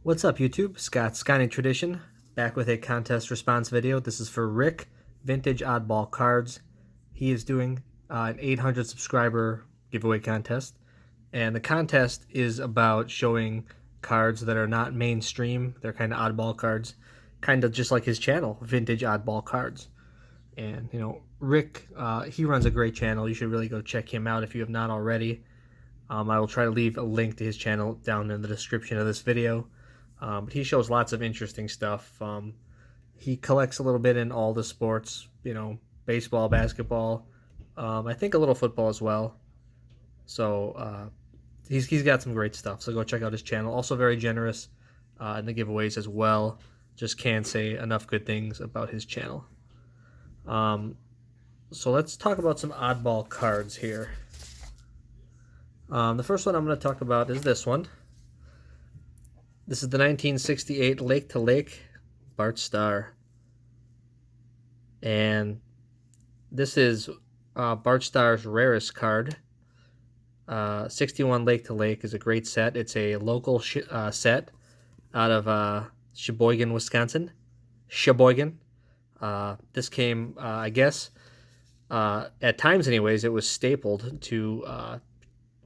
What's up, YouTube? Scott's Skynet Tradition, back with a contest response video. This is for Rick, Vintage Oddball Cards. He is doing an 800 subscriber giveaway contest, and the contest is about showing cards that are not mainstream. They're kind of oddball cards, kind of just like his channel, Vintage Oddball Cards. And, Rick, he runs a great channel. You should really go check him out if you have not already. I will try to leave a link to his channel down in the description of this video. But he shows lots of interesting stuff. He collects a little bit in all the sports, baseball, basketball, I think a little football as well. So he's got some great stuff. So go check out his channel. Also very generous in the giveaways as well. Just can't say enough good things about his channel. So let's talk about some oddball cards here. The first one I'm going to talk about is this one. This is the 1968 Lake to Lake Bart Star. And this is Bart Star's rarest card. 61 Lake to Lake is a great set. It's a local set out of Sheboygan, Wisconsin. Sheboygan. This came, I guess, at times anyways, it was stapled to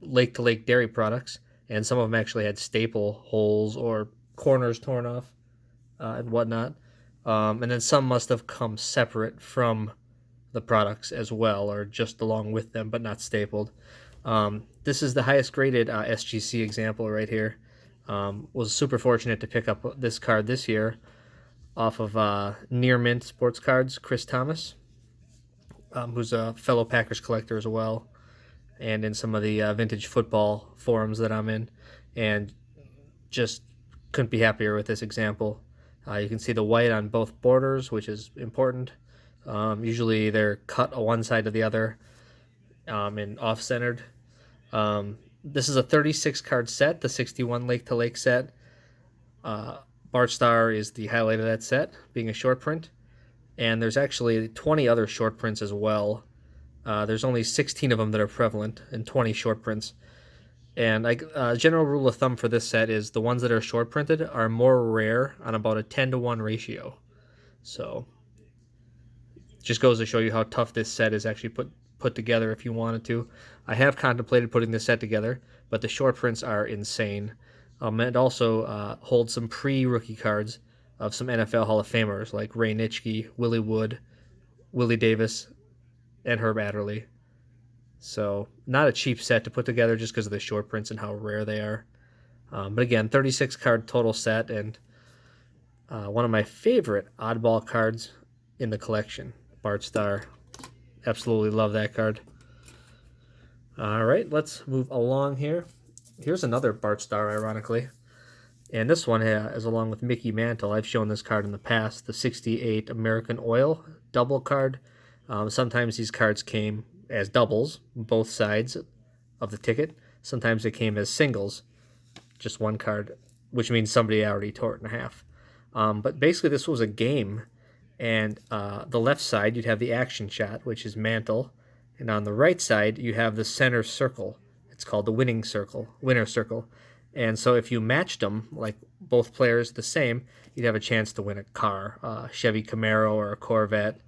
Lake dairy products. And some of them actually had staple holes or corners torn off and whatnot. And then some must have come separate from the products as well, or just along with them, but not stapled. This is the highest graded SGC example right here. Was super fortunate to pick up this card this year off of Near Mint Sports Cards, Chris Thomas, who's a fellow Packers collector as well, and in some of the vintage football forums that I'm in, and just couldn't be happier with this example. You can see the white on both borders, which is important. Usually they're cut on one side or the other and off-centered. This is a 36 card set, the 61 Lake to Lake set. Bart Star is the highlight of that set, being a short print. And there's actually 20 other short prints as well. There's only 16 of them that are prevalent and 20 short prints. And general rule of thumb for this set is the ones that are short printed are more rare on about a 10-to-1 ratio. So just goes to show you how tough this set is actually put together if you wanted to. I have contemplated putting this set together, but the short prints are insane. It also holds some pre-rookie cards of some NFL Hall of Famers like Ray Nitschke, Willie Wood, Willie Davis, and Herb Adderley. So not a cheap set to put together just because of the short prints and how rare they are. But again, 36 card total set, and one of my favorite oddball cards in the collection, Bart Star. Absolutely love that card. All right, let's move along here. Here's another Bart Star, ironically. And this one is along with Mickey Mantle. I've shown this card in the past, the 68 American Oil double card. Sometimes these cards came as doubles, both sides of the ticket. Sometimes they came as singles, just one card, which means somebody already tore it in half. But basically this was a game, and the left side you'd have the action shot, which is Mantle, and on the right side you have the center circle. It's called the winner circle. And so if you matched them, like both players the same, you'd have a chance to win a car, a Chevy Camaro or a Corvette.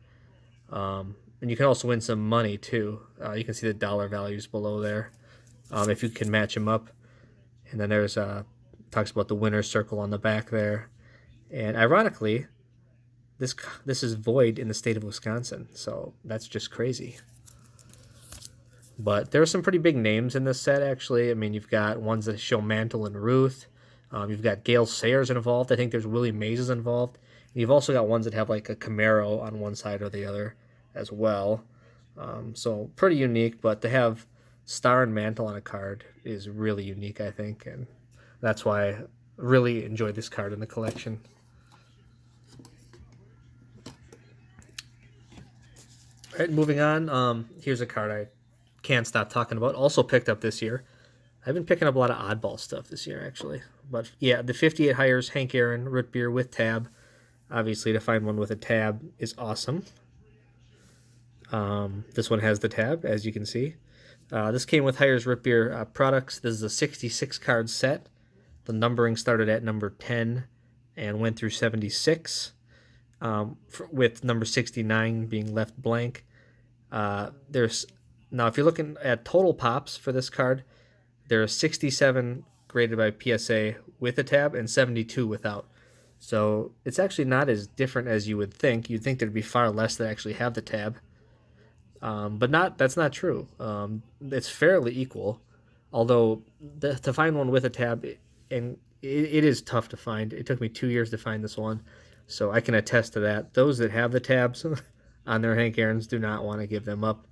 And you can also win some money too. You can see the dollar values below there if you can match them up. And then there's talks about the winner's circle on the back there. And ironically, this is void in the state of Wisconsin, so that's just crazy. But there are some pretty big names in this set, actually. I mean, you've got ones that show Mantle and Ruth. You've got Gale Sayers involved. I think there's Willie Mays involved. And you've also got ones that have like a Camaro on one side or the other as well. So pretty unique, but to have Star and Mantle on a card is really unique, I think. And that's why I really enjoy this card in the collection. All right, moving on. Here's a card I can't stop talking about. Also picked up this year. I've been picking up a lot of oddball stuff this year, actually. But yeah, the 58 hires Hank Aaron root beer with tab. Obviously, to find one with a tab is awesome. This one has the tab, as you can see. This came with Hires root beer products. This is a 66 card set. The numbering started at number 10 and went through 76, with number 69 being left blank. There's Now, if you're looking at total pops for this card, there are 67 graded by PSA with a tab and 72 without. So it's actually not as different as you would think. You'd think there'd be far less that actually have the tab, but not. That's not true. It's fairly equal, although to find one with a tab, and it is tough to find. It took me 2 years to find this one, so I can attest to that. Those that have the tabs on their Hank Aaron's do not want to give them up.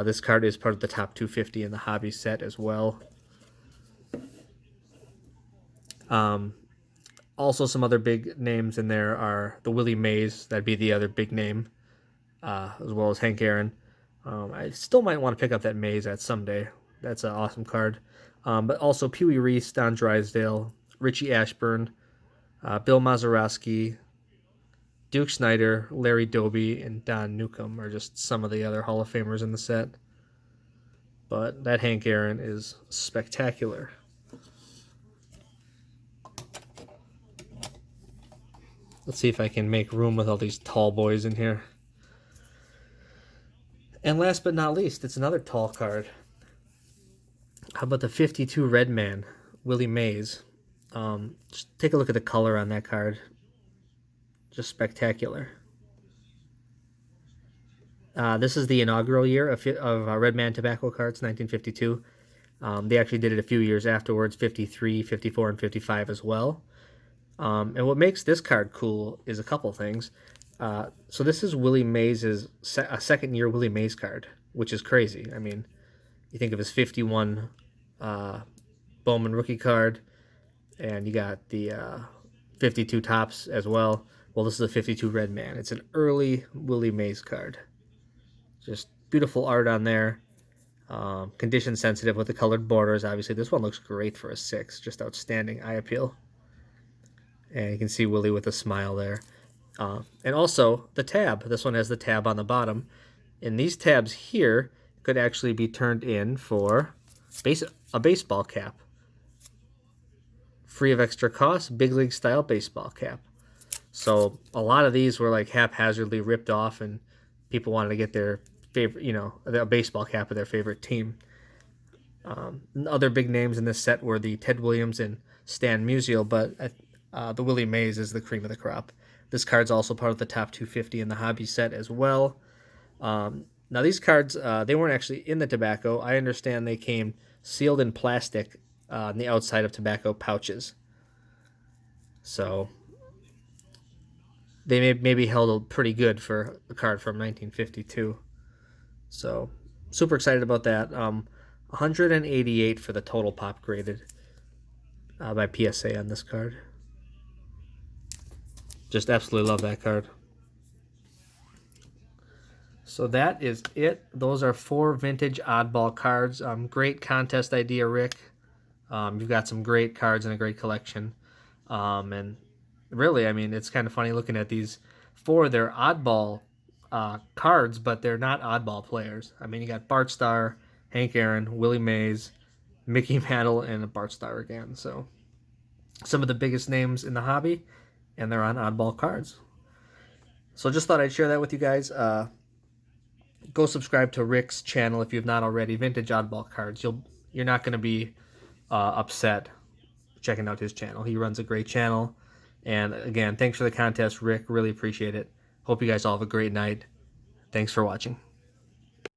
This card is part of the top 250 in the hobby set as well. Also, some other big names in there are the Willie Mays. That'd be the other big name, as well as Hank Aaron. I still might want to pick up that Mays at someday. That's an awesome card. But also Pee Wee Reese, Don Drysdale, Richie Ashburn, Bill Mazeroski, Duke Snider, Larry Doby, and Don Newcomb are just some of the other Hall of Famers in the set. But that Hank Aaron is spectacular. Let's see if I can make room with all these tall boys in here. And last but not least, it's another tall card. How about the 52 Red Man, Willie Mays? Just take a look at the color on that card. Just spectacular. This is the inaugural year of Red Man tobacco cards, 1952. They actually did it a few years afterwards, 53, 54, and 55 as well. And what makes this card cool is a couple things. So this is Willie Mays' a second-year Willie Mays card, which is crazy. I mean, you think of his 51 Bowman rookie card, and you got the 52 Topps as well. Well, this is a 52 Red Man. It's an early Willie Mays card. Just beautiful art on there. Condition sensitive with the colored borders. Obviously, this one looks great for a 6. Just outstanding eye appeal. And you can see Willie with a smile there. And also the tab. This one has the tab on the bottom. And these tabs here could actually be turned in for a baseball cap. Free of extra cost, big league style baseball cap. So a lot of these were like haphazardly ripped off, and people wanted to get their favorite, a baseball cap of their favorite team. Other big names in this set were the Ted Williams and Stan Musial, but the Willie Mays is the cream of the crop. This card's also part of the top 250 in the hobby set as well. Now these cards, they weren't actually in the tobacco. I understand they came sealed in plastic on the outside of tobacco pouches. So they maybe held pretty good for a card from 1952. So super excited about that. 188 for the total pop graded by PSA on this card. Just absolutely love that card. So that is it. Those are 4 vintage oddball cards. Great contest idea, Rick. You've got some great cards and a great collection. And really, I mean, it's kind of funny looking at these 4. They're oddball cards, but they're not oddball players. I mean, you got Bart Star, Hank Aaron, Willie Mays, Mickey Mantle, and Bart Star again. So some of the biggest names in the hobby, and they're on oddball cards. So just thought I'd share that with you guys. Go subscribe to Rick's channel if you've not already. Vintage Oddball Cards. You're not going to be upset checking out his channel. He runs a great channel. And again, thanks for the contest, Rick. Really appreciate it. Hope you guys all have a great night. Thanks for watching.